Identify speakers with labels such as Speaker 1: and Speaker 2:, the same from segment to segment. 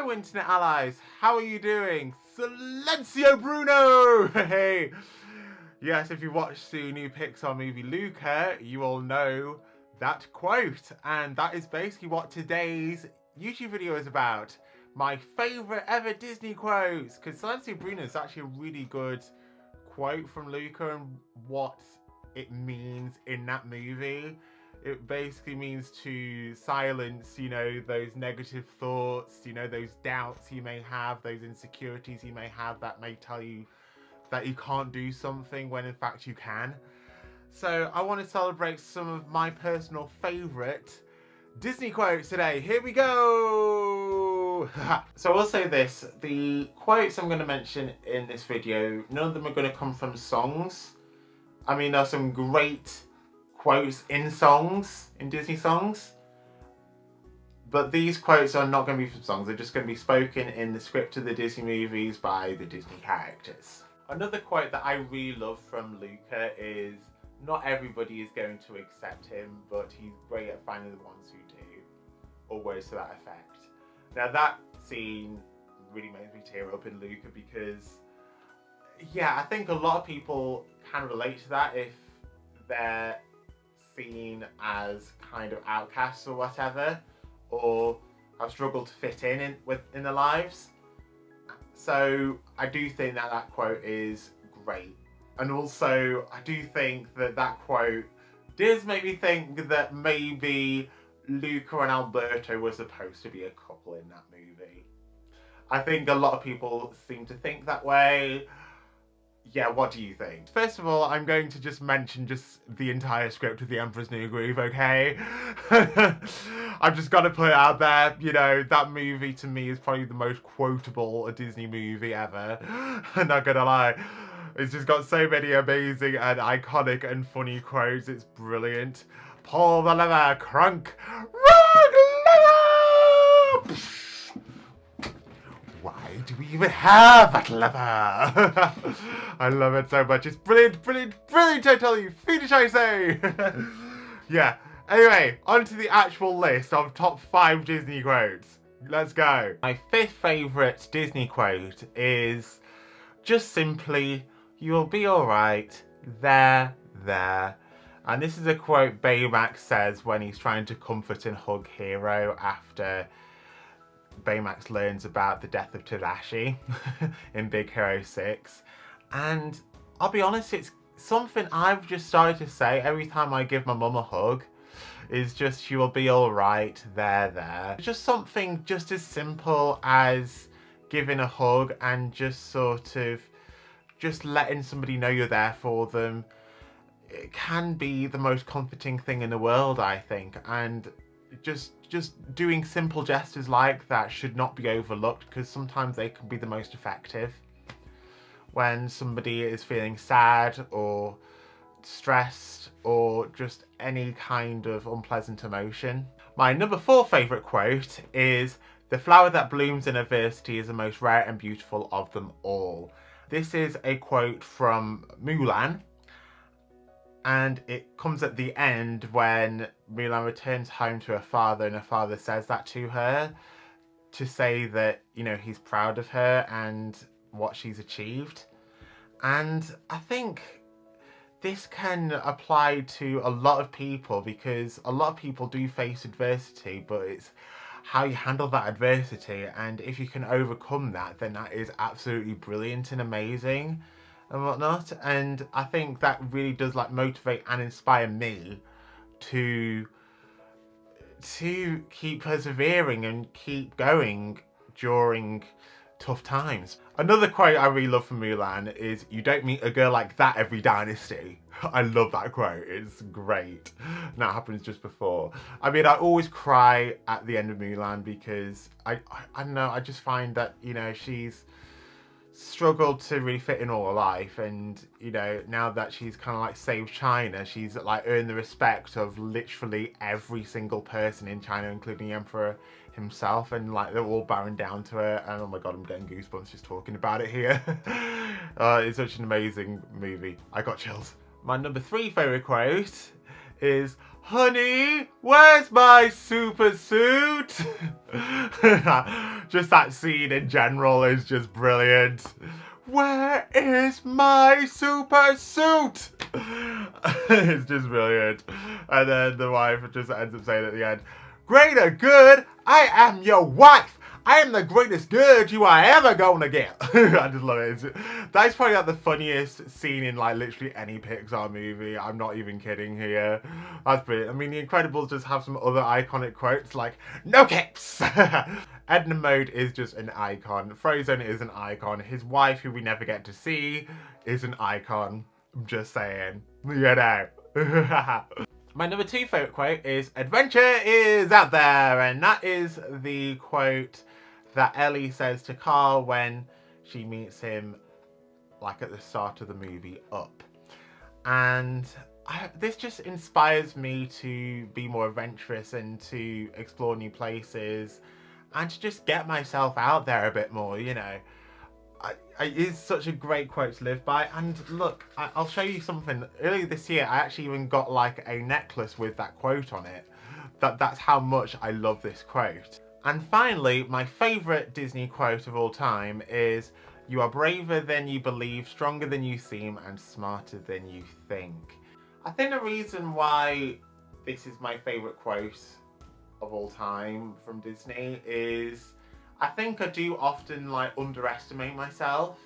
Speaker 1: Hello Internet Allies, how are you doing? Silencio Bruno! Hey! Yes, if you watched the new Pixar movie Luca, you all know that quote. And that is basically what today's YouTube video is about. My favourite ever Disney quotes. Because Silencio Bruno is actually a really good quote from Luca and what it means in that movie. It basically means to silence, those negative thoughts, those doubts you may have, those insecurities you may have that may tell you that you can't do something when in fact you can. So I want to celebrate some of my personal favourite Disney quotes today. Here we go! So I will say this, the quotes I'm going to mention in this video, none of them are going to come from songs. I mean, there are some great quotes in songs, in Disney songs, but these quotes are not going to be from songs. They're just going to be spoken in the script of the Disney movies by the Disney characters. Another quote that I really love from Luca is, not everybody is going to accept him, but he's great at finding the ones who do, or words to that effect. Now that scene really makes me tear up in Luca because, yeah, I think a lot of people can relate to that if they're seen as kind of outcasts or whatever, or have struggled to fit in their lives. So I do think that that quote is great. And also I do think that that quote does make me think that maybe Luca and Alberto were supposed to be a couple in that movie. I think a lot of people seem to think that way. Yeah, what do you think? First of all, I'm going to just mention the entire script of The Emperor's New Groove, okay? I've just got to put it out there, that movie to me is probably the most quotable Disney movie ever. I'm not gonna lie. It's just got so many amazing and iconic and funny quotes, it's brilliant. Pull the lever, crunk, rock lever! Why do we even have that lever? I love it so much. It's brilliant, brilliant, brilliant, I tell you. Finish, I say. Yeah. Anyway, on to the actual list of top 5 Disney quotes. Let's go. My 5th favourite Disney quote is just simply, "You'll be alright, there. And this is a quote Baymax says when he's trying to comfort and hug Hero after Baymax learns about the death of Tadashi in Big Hero 6. And I'll be honest, it's something I've just started to say every time I give my mum a hug. Is just, "She will be alright, there. Just something just as simple as giving a hug and just sort of just letting somebody know you're there for them. It can be the most comforting thing in the world, I think. And just doing simple gestures like that should not be overlooked because sometimes they can be the most effective. When somebody is feeling sad or stressed or just any kind of unpleasant emotion. My number 4 favourite quote is, "The flower that blooms in adversity is the most rare and beautiful of them all." This is a quote from Mulan. And it comes at the end when Mulan returns home to her father and her father says that to her to say that, he's proud of her and what she's achieved. And I think this can apply to a lot of people because a lot of people do face adversity, but it's how you handle that adversity. And if you can overcome that, then that is absolutely brilliant and amazing and whatnot. And I think that really does motivate and inspire me to keep persevering and keep going during tough times. Another quote I really love from Mulan is, "You don't meet a girl like that every dynasty." I love that quote, it's great. And that happens just before. I mean, I always cry at the end of Mulan because I don't know, I just find that, she's struggled to really fit in all her life, and now that she's kind of saved China, she's earned the respect of literally every single person in China, including the Emperor himself, and they're all bowing down to her. And oh my god, I'm getting goosebumps just talking about it here. It's such an amazing movie. I got chills. My number 3 favourite quote is, "Honey, where's my super suit?" Just that scene in general is just brilliant. "Where is my super suit?" It's just brilliant. And then the wife just ends up saying at the end, "Greater good, I am your wife. I am the greatest good you are ever gonna get." I just love it. That's probably like the funniest scene in like literally any Pixar movie. I'm not even kidding here. That's brilliant. I mean, The Incredibles just have some other iconic quotes like, "No capes." Edna Mode is just an icon. Frozen is an icon. His wife, who we never get to see, is an icon. I'm just saying. You know. My number 2 favourite quote is, "Adventure is out there," and that is the quote that Ellie says to Carl when she meets him like at the start of the movie Up. And this just inspires me to be more adventurous and to explore new places and to just get myself out there a bit more, you know. It is such a great quote to live by. And look, I'll show you something. Earlier this year, I actually even got like a necklace with that quote on it. That's how much I love this quote. And finally, my favourite Disney quote of all time is, "You are braver than you believe, stronger than you seem, and smarter than you think." I think the reason why this is my favourite quote of all time from Disney is I think I do often like underestimate myself,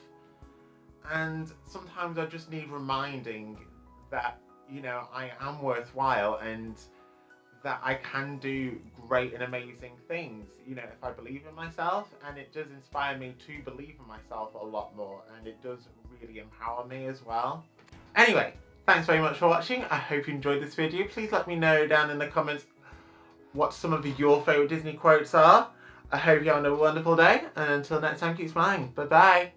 Speaker 1: and sometimes I just need reminding that, you know, I am worthwhile and that I can do great and amazing things, you know, if I believe in myself. And it does inspire me to believe in myself a lot more, and it does really empower me as well. Anyway, thanks very much for watching. I hope you enjoyed this video. Please let me know down in the comments what some of your favourite Disney quotes are. I hope you're having a wonderful day, and until next time, keep smiling. Bye bye.